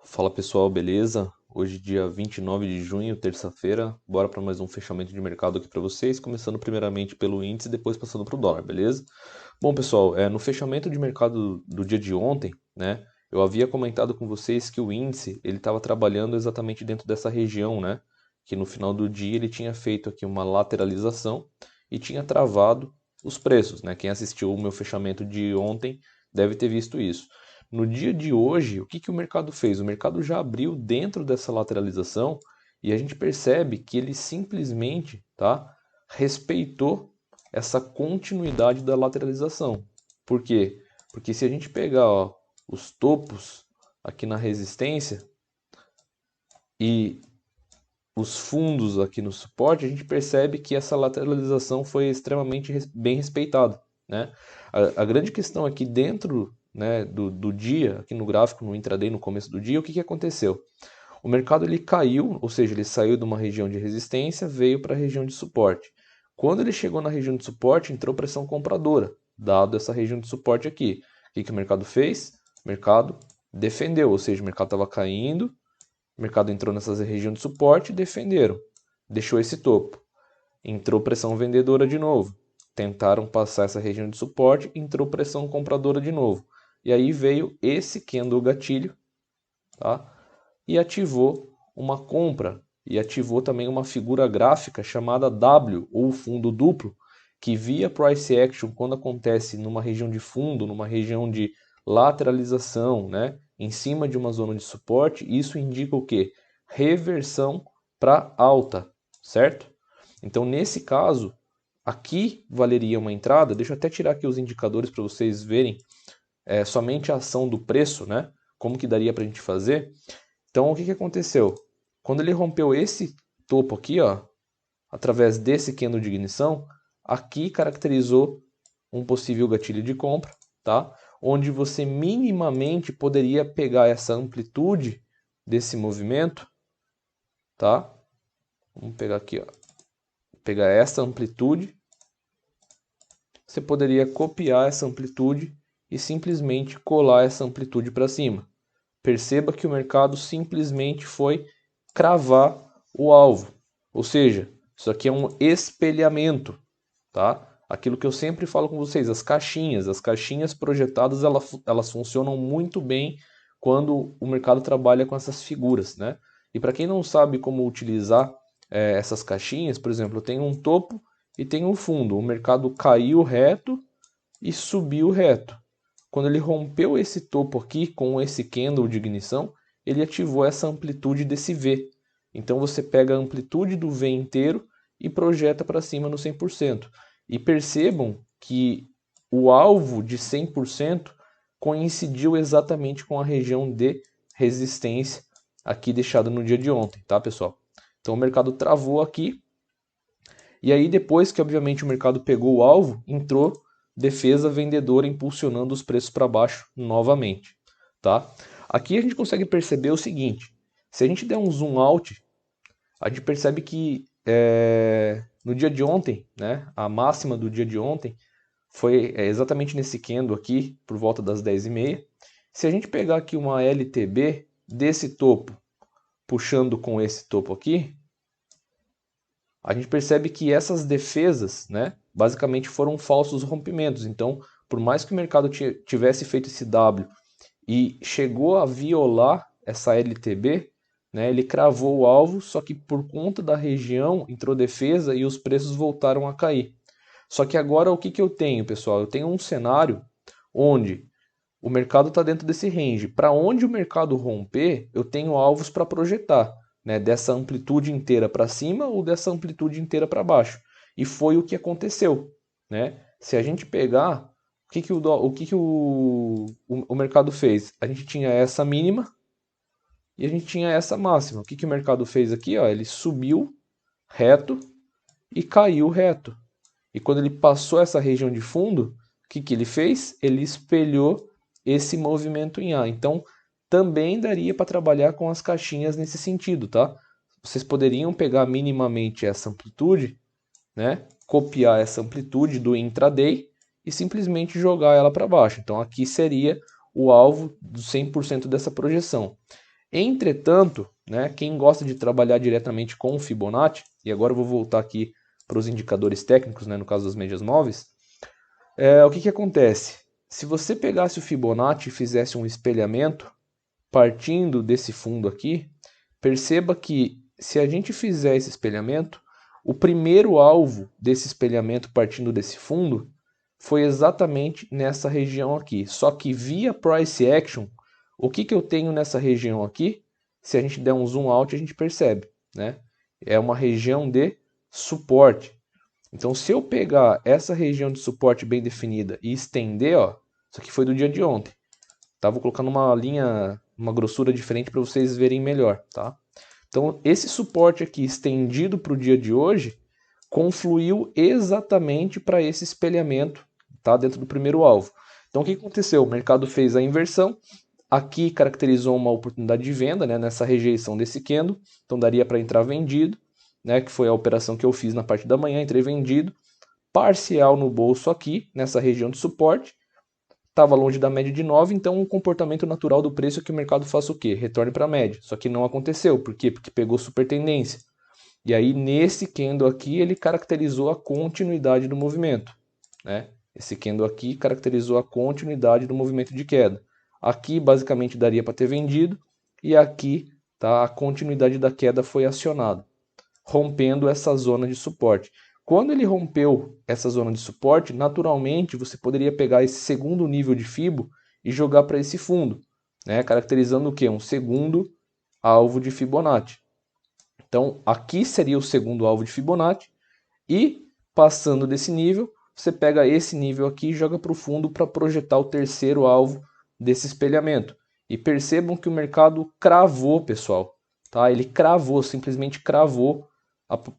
Fala pessoal, beleza? Hoje, dia 29 de junho, terça-feira, bora para mais um fechamento de mercado aqui para vocês, começando primeiramente pelo índice e depois passando para o dólar, beleza? Bom, pessoal, no fechamento de mercado do dia de ontem, né, eu havia comentado com vocês que o índice ele estava trabalhando exatamente dentro dessa região, né, que no final do dia ele tinha feito aqui uma lateralização e tinha travado os preços, né? Quem assistiu o meu fechamento de ontem deve ter visto isso. No dia de hoje, o que que o mercado fez? O mercado já abriu dentro dessa lateralização e a gente percebe que ele simplesmente, tá, respeitou essa continuidade da lateralização. Por quê? Porque se a gente pegar, ó, os topos aqui na resistência e os fundos aqui no suporte, a gente percebe que essa lateralização foi extremamente bem respeitada, né? A grande questão aqui dentro, né, do dia, aqui no gráfico, no intraday, no começo do dia, o que aconteceu? O mercado ele caiu, ou seja, ele saiu de uma região de resistência, veio para a região de suporte. Quando ele chegou na região de suporte, entrou pressão compradora, dado essa região de suporte aqui. O que o mercado fez? O mercado defendeu, ou seja, o mercado estava caindo, o mercado entrou nessa região de suporte e defenderam. Deixou esse topo. Entrou pressão vendedora de novo. Tentaram passar essa região de suporte, entrou pressão compradora de novo. E aí veio esse candle gatilho, tá? E ativou uma compra e ativou também uma figura gráfica chamada W, ou fundo duplo, que via price action quando acontece numa região de fundo, numa região de lateralização, né, em cima de uma zona de suporte, isso indica o quê? Reversão para alta, certo? Então, nesse caso, aqui valeria uma entrada. Deixa eu até tirar aqui os indicadores para vocês verem somente a ação do preço, né? Como que daria para a gente fazer? Então, o que aconteceu? Quando ele rompeu esse topo aqui, ó, através desse candle de ignição, aqui caracterizou um possível gatilho de compra, tá? Onde você minimamente poderia pegar essa amplitude desse movimento, tá? Vamos pegar aqui, ó. Pegar essa amplitude. Você poderia copiar essa amplitude e simplesmente colar essa amplitude para cima. Perceba que o mercado simplesmente foi cravar o alvo. Ou seja, isso aqui é um espelhamento, tá? Aquilo que eu sempre falo com vocês, as caixinhas projetadas, elas funcionam muito bem quando o mercado trabalha com essas figuras, né? E para quem não sabe como utilizar essas caixinhas, por exemplo, tem um topo e tem um fundo. O mercado caiu reto e subiu reto. Quando ele rompeu esse topo aqui com esse candle de ignição, ele ativou essa amplitude desse V. Então você pega a amplitude do V inteiro e projeta para cima no 100%. E percebam que o alvo de 100% coincidiu exatamente com a região de resistência aqui deixada no dia de ontem, tá, pessoal? Então o mercado travou aqui e aí depois que obviamente o mercado pegou o alvo, entrou defesa vendedora impulsionando os preços para baixo novamente, tá? Aqui a gente consegue perceber o seguinte: se a gente der um zoom out, a gente percebe que no dia de ontem, né, a máxima do dia de ontem foi exatamente nesse candle aqui, por volta das 10h30. Se a gente pegar aqui uma LTB desse topo, puxando com esse topo aqui, a gente percebe que essas defesas, né, basicamente foram falsos rompimentos. Então, por mais que o mercado tivesse feito esse W e chegou a violar essa LTB, né, ele cravou o alvo, só que por conta da região entrou defesa e os preços voltaram a cair. Só que agora o que, que eu tenho, pessoal? Eu tenho um cenário onde o mercado está dentro desse range. Para onde o mercado romper, eu tenho alvos para projetar, né? Dessa amplitude inteira para cima ou dessa amplitude inteira para baixo. E foi o que aconteceu, né? Se a gente pegar, o mercado fez? A gente tinha essa mínima e a gente tinha essa máxima. O que, que o mercado fez aqui? Ó, ele subiu reto e caiu reto. E quando ele passou essa região de fundo, o que, que ele fez? Ele espelhou esse movimento em A. Então, também daria para trabalhar com as caixinhas nesse sentido, tá? Vocês poderiam pegar minimamente essa amplitude, né? Copiar essa amplitude do intraday e simplesmente jogar ela para baixo. Então, aqui seria o alvo do 100% dessa projeção. Entretanto, né, quem gosta de trabalhar diretamente com o Fibonacci, e agora eu vou voltar aqui para os indicadores técnicos, né, no caso das médias móveis, o que acontece? Se você pegasse o Fibonacci e fizesse um espelhamento partindo desse fundo aqui, perceba que se a gente fizer esse espelhamento, o primeiro alvo desse espelhamento partindo desse fundo foi exatamente nessa região aqui. Só que via Price Action, o que eu tenho nessa região aqui? Se a gente der um zoom out, a gente percebe, né? É uma região de suporte. Então, se eu pegar essa região de suporte bem definida e estender, ó, isso aqui foi do dia de ontem, tá? Vou colocar numa linha, uma grossura diferente para vocês verem melhor, tá? Então, esse suporte aqui estendido para o dia de hoje confluiu exatamente para esse espelhamento, tá? Dentro do primeiro alvo. Então, o que aconteceu? O mercado fez a inversão, aqui caracterizou uma oportunidade de venda, né? Nessa rejeição desse candle, então daria para entrar vendido, né? Que foi a operação que eu fiz na parte da manhã, entrei vendido, parcial no bolso aqui, nessa região de suporte, estava longe da média de 9, então o comportamento natural do preço é que o mercado faça o quê? Retorne para a média. Só que não aconteceu. Por quê? Porque pegou super tendência. E aí, nesse candle aqui, ele caracterizou a continuidade do movimento, né? Esse candle aqui caracterizou a continuidade do movimento de queda. Aqui, basicamente, daria para ter vendido. E aqui, tá, a continuidade da queda foi acionada, rompendo essa zona de suporte. Quando ele rompeu essa zona de suporte, naturalmente você poderia pegar esse segundo nível de Fibo e jogar para esse fundo, né? Caracterizando o quê? Um segundo alvo de Fibonacci. Então, aqui seria o segundo alvo de Fibonacci e, passando desse nível, você pega esse nível aqui e joga para o fundo para projetar o terceiro alvo desse espelhamento. E percebam que o mercado cravou, pessoal, tá? Ele cravou, simplesmente cravou,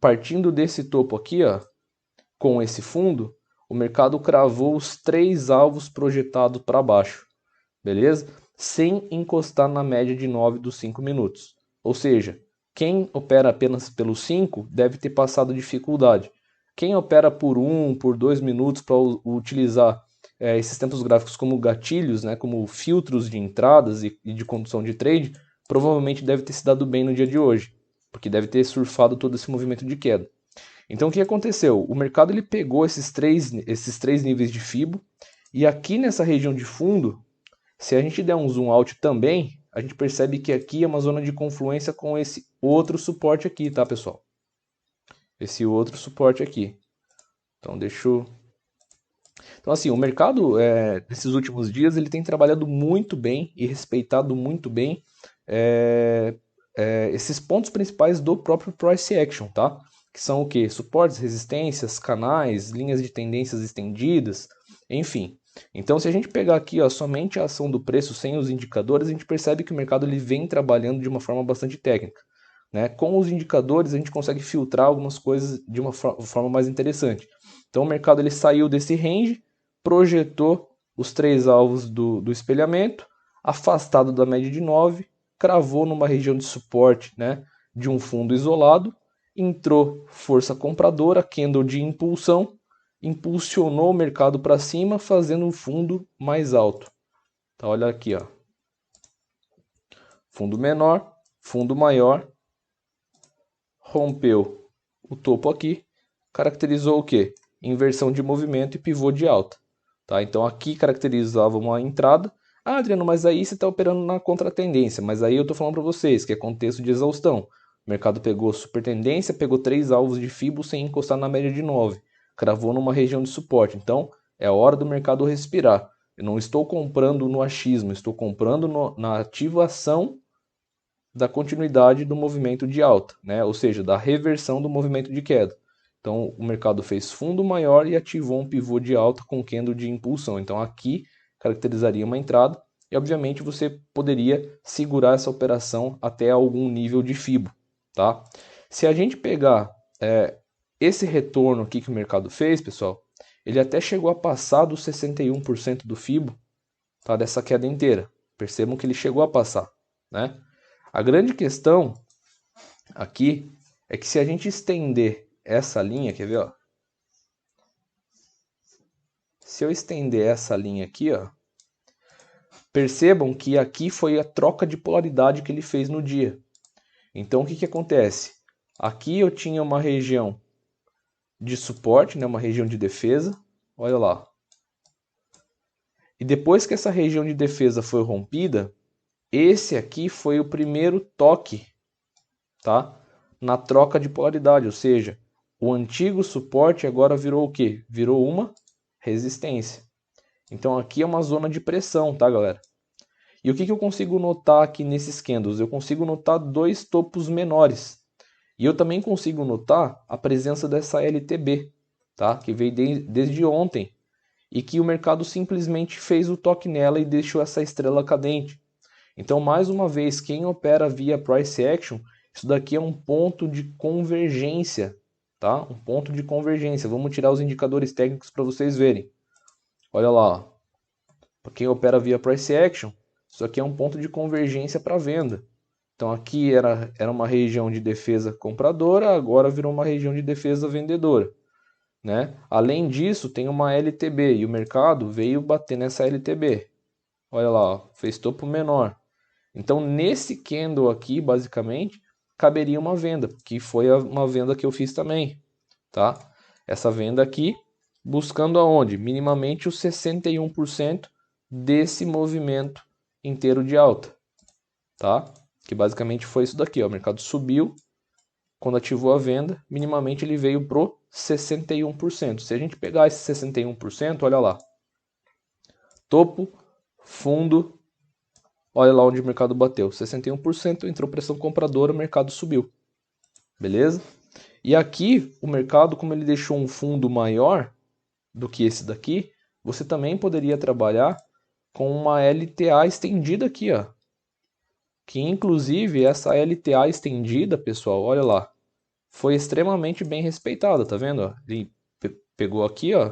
partindo desse topo aqui, ó, com esse fundo, o mercado cravou os 3 alvos projetados para baixo, beleza? Sem encostar na média de 9 dos 5 minutos. Ou seja, quem opera apenas pelo 5 deve ter passado dificuldade. Quem opera por 1, por 2 minutos para utilizar esses tempos gráficos como gatilhos, né, como filtros de entradas e de condução de trade, provavelmente deve ter se dado bem no dia de hoje, porque deve ter surfado todo esse movimento de queda. Então o que aconteceu? O mercado ele pegou esses três níveis de Fibo e aqui nessa região de fundo, se a gente der um zoom out também, a gente percebe que aqui é uma zona de confluência com esse outro suporte aqui, tá, pessoal? Esse outro suporte aqui. Então deixa eu... Então assim, o mercado nesses últimos dias ele tem trabalhado muito bem e respeitado muito bem esses pontos principais do próprio Price Action, tá? Que são o que? Suportes, resistências, canais, linhas de tendências estendidas, enfim. Então, se a gente pegar aqui ó, somente a ação do preço sem os indicadores, a gente percebe que o mercado ele vem trabalhando de uma forma bastante técnica, né? Com os indicadores, a gente consegue filtrar algumas coisas de uma forma mais interessante. Então, o mercado ele saiu desse range, projetou os 3 alvos do espelhamento, afastado da média de 9, cravou numa região de suporte, né, de um fundo isolado, entrou força compradora, candle de impulsão, impulsionou o mercado para cima, fazendo um fundo mais alto. Tá, olha aqui, ó. Fundo menor, fundo maior, rompeu o topo aqui, caracterizou o quê? Inversão de movimento e pivô de alta. Tá? Então aqui caracterizava uma entrada. Ah, Adriano, mas aí você está operando na contratendência. Mas aí eu estou falando para vocês que é contexto de exaustão. O mercado pegou super tendência, pegou 3 alvos de Fibo sem encostar na média de 9. Cravou numa região de suporte. Então é hora do mercado respirar. Eu não estou comprando no achismo, estou comprando na ativação da continuidade do movimento de alta, né? Ou seja, da reversão do movimento de queda. Então o mercado fez fundo maior e ativou um pivô de alta com candle de impulsão. Então aqui caracterizaria uma entrada e obviamente você poderia segurar essa operação até algum nível de Fibo, tá? Se a gente pegar esse retorno aqui que o mercado fez, pessoal, ele até chegou a passar dos 61% do Fibo, tá? Dessa queda inteira. Percebam que ele chegou a passar, né? A grande questão aqui é que se a gente estender essa linha, quer ver, ó? Se eu estender essa linha aqui, ó, Percebam que aqui foi a troca de polaridade que ele fez no dia. Então, o que acontece? Aqui eu tinha uma região de suporte, né, uma região de defesa. Olha lá. E depois que essa região de defesa foi rompida, esse aqui foi o primeiro toque, tá? Na troca de polaridade, ou seja, o antigo suporte agora virou o quê? Virou uma resistência. Então aqui é uma zona de pressão, tá, galera? E o que eu consigo notar aqui nesses candles? Eu consigo notar dois topos menores. E eu também consigo notar a presença dessa LTB, tá? Que veio desde ontem. E que o mercado simplesmente fez o toque nela e deixou essa estrela cadente. Então, mais uma vez, quem opera via Price Action, isso daqui é um ponto de convergência, tá? Um ponto de convergência. Vamos tirar os indicadores técnicos para vocês verem. Olha lá, para quem opera via Price Action, isso aqui é um ponto de convergência para venda. Então aqui era uma região de defesa compradora, agora virou uma região de defesa vendedora, né? Além disso, tem uma LTB e o mercado veio bater nessa LTB. Olha lá, fez topo menor. Então nesse candle aqui, basicamente, caberia uma venda, que foi uma venda que eu fiz também, tá? Essa venda aqui, buscando aonde? Minimamente os 61% desse movimento inteiro de alta, tá? Que basicamente foi isso daqui, ó. O mercado subiu, quando ativou a venda, minimamente ele veio pro 61%. Se a gente pegar esse 61%, olha lá. Topo, fundo, olha lá onde o mercado bateu. 61%, entrou pressão compradora, o mercado subiu. Beleza? E aqui, o mercado, como ele deixou um fundo maior do que esse daqui, você também poderia trabalhar com uma LTA estendida aqui, ó. Que inclusive essa LTA estendida, pessoal, olha lá, foi extremamente bem respeitada, tá vendo? Ó? Ele pegou aqui, ó,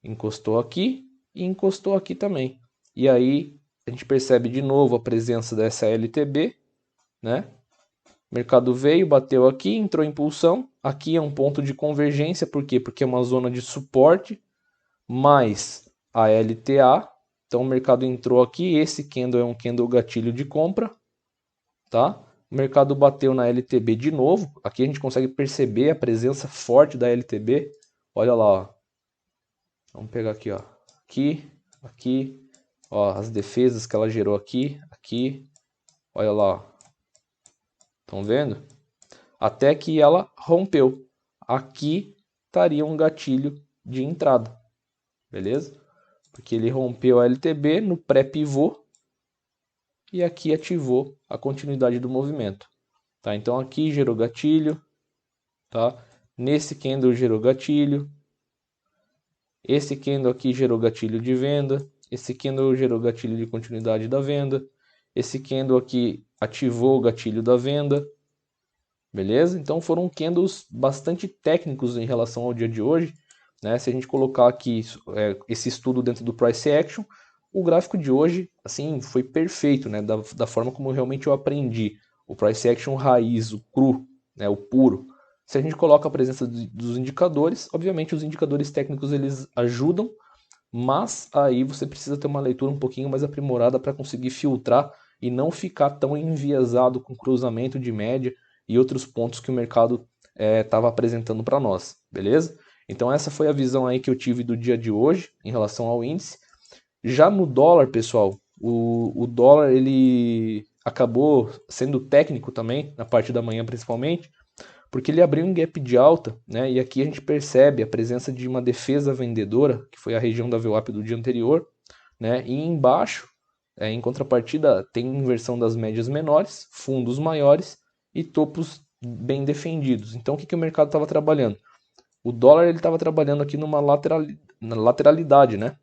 encostou aqui e encostou aqui também. E aí a gente percebe de novo a presença dessa LTB, né? O mercado veio, bateu aqui, entrou em impulsão. Aqui é um ponto de convergência, por quê? Porque é uma zona de suporte mais a LTA. Então o mercado entrou aqui, esse candle é um candle gatilho de compra, tá? O mercado bateu na LTB de novo. Aqui a gente consegue perceber a presença forte da LTB. Olha lá, ó. Vamos pegar aqui, ó. Aqui, aqui, ó, as defesas que ela gerou aqui, aqui. Olha lá, ó. Estão vendo? Até que ela rompeu. Aqui estaria um gatilho de entrada. Beleza? Porque ele rompeu a LTB no pré-pivô e aqui ativou a continuidade do movimento. Tá? Então aqui gerou gatilho, tá? Nesse candle gerou gatilho. Esse candle aqui gerou gatilho de venda. Esse candle gerou gatilho de continuidade da venda. Esse candle aqui ativou o gatilho da venda. Beleza? Então foram candles bastante técnicos em relação ao dia de hoje, né? Se a gente colocar aqui esse estudo dentro do Price Action, o gráfico de hoje assim foi perfeito, né? Da forma como realmente eu aprendi. O Price Action raiz, o cru, né? O puro. Se a gente coloca a presença dos indicadores, obviamente os indicadores técnicos eles ajudam, mas aí você precisa ter uma leitura um pouquinho mais aprimorada para conseguir filtrar e não ficar tão enviesado com cruzamento de média e outros pontos que o mercado estava apresentando para nós, beleza? Então essa foi a visão aí que eu tive do dia de hoje em relação ao índice. Já no dólar, pessoal, o dólar ele acabou sendo técnico também, na parte da manhã principalmente, porque ele abriu um gap de alta, né? E aqui a gente percebe a presença de uma defesa vendedora, que foi a região da VWAP do dia anterior, né? E embaixo, em contrapartida, tem inversão das médias menores, fundos maiores e topos bem defendidos. Então, o que o mercado estava trabalhando? O dólar ele estava trabalhando aqui numa lateralidade, né?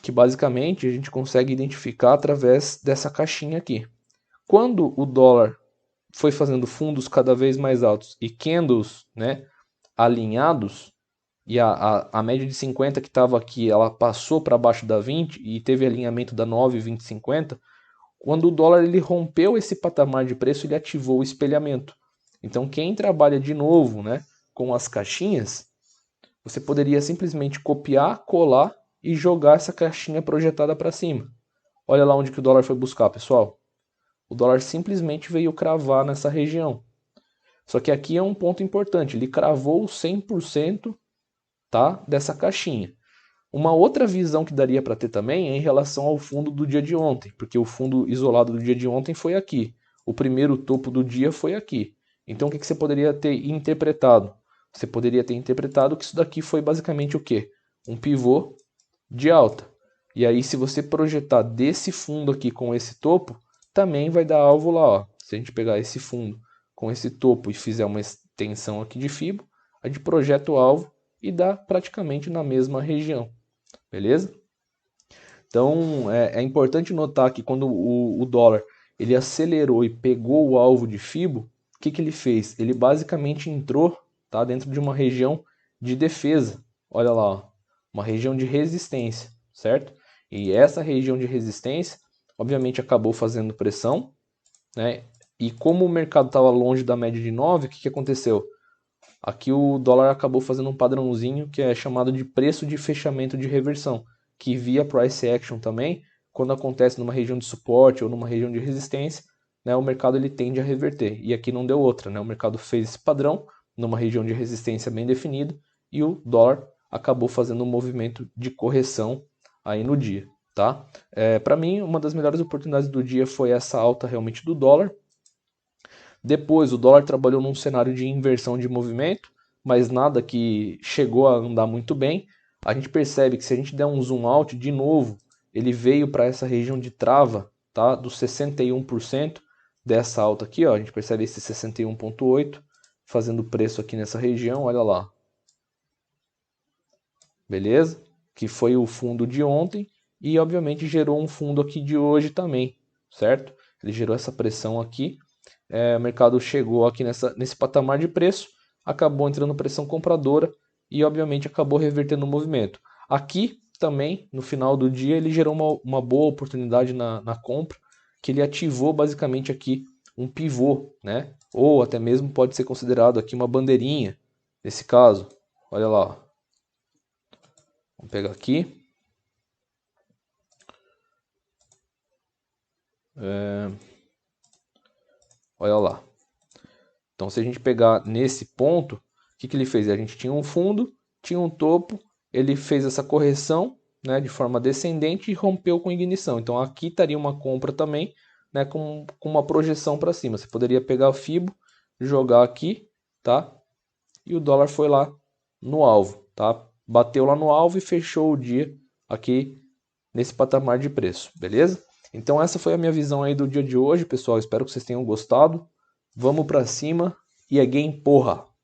Que basicamente a gente consegue identificar através dessa caixinha aqui. Quando o dólar foi fazendo fundos cada vez mais altos e candles, né, alinhados, e a média de 50 que estava aqui, ela passou para baixo da 20 e teve alinhamento da 9, 20, 50, quando o dólar ele rompeu esse patamar de preço, ele ativou o espelhamento. Então quem trabalha de novo, né, com as caixinhas, você poderia simplesmente copiar, colar e jogar essa caixinha projetada para cima. Olha lá onde que o dólar foi buscar, pessoal. O dólar simplesmente veio cravar nessa região. Só que aqui é um ponto importante, ele cravou 100%, tá, dessa caixinha. Uma outra visão que daria para ter também é em relação ao fundo do dia de ontem, porque o fundo isolado do dia de ontem foi aqui. O primeiro topo do dia foi aqui. Então o que você poderia ter interpretado? Você poderia ter interpretado que isso daqui foi basicamente o quê? Um pivô de alta. E aí se você projetar desse fundo aqui com esse topo, também vai dar alvo lá, ó. Se a gente pegar esse fundo com esse topo e fizer uma extensão aqui de Fibo, a gente projeta o alvo e dá praticamente na mesma região. Beleza? Então é importante notar que quando o dólar ele acelerou e pegou o alvo de Fibo, o que ele fez? Ele basicamente entrou, tá, dentro de uma região de defesa. Olha lá, ó, uma região de resistência, certo? E essa região de resistência, obviamente, acabou fazendo pressão, né? E como o mercado estava longe da média de 9, o que aconteceu? Aqui o dólar acabou fazendo um padrãozinho que é chamado de preço de fechamento de reversão, que via price action também, quando acontece numa região de suporte ou numa região de resistência, né, o mercado ele tende a reverter. E aqui não deu outra, né? O mercado fez esse padrão numa região de resistência bem definida e o dólar acabou fazendo um movimento de correção aí no dia, tá? Para mim, uma das melhores oportunidades do dia foi essa alta realmente do dólar. Depois, o dólar trabalhou num cenário de inversão de movimento, mas nada que chegou a andar muito bem. A gente percebe que se a gente der um zoom out, de novo, ele veio para essa região de trava, tá? Dos 61% dessa alta aqui, ó. A gente percebe esse 61,8 fazendo preço aqui nessa região, olha lá. Beleza? Que foi o fundo de ontem e, obviamente, gerou um fundo aqui de hoje também, certo? Ele gerou essa pressão aqui. O mercado chegou aqui nesse patamar de preço, acabou entrando pressão compradora e, obviamente, acabou revertendo o movimento. Aqui também, no final do dia, ele gerou uma boa oportunidade na compra, que ele ativou basicamente aqui um pivô, né? Ou até mesmo pode ser considerado aqui uma bandeirinha, nesse caso. Olha lá. Vamos pegar aqui. Olha lá. Então, se a gente pegar nesse ponto, o que ele fez? A gente tinha um fundo, tinha um topo, ele fez essa correção, né, de forma descendente e rompeu com ignição. Então, aqui estaria uma compra também, né, com uma projeção para cima. Você poderia pegar o Fibo, jogar aqui, tá? E o dólar foi lá no alvo, tá? Bateu lá no alvo e fechou o dia aqui nesse patamar de preço, beleza? Então essa foi a minha visão aí do dia de hoje, pessoal. Espero que vocês tenham gostado. Vamos para cima e é game, porra!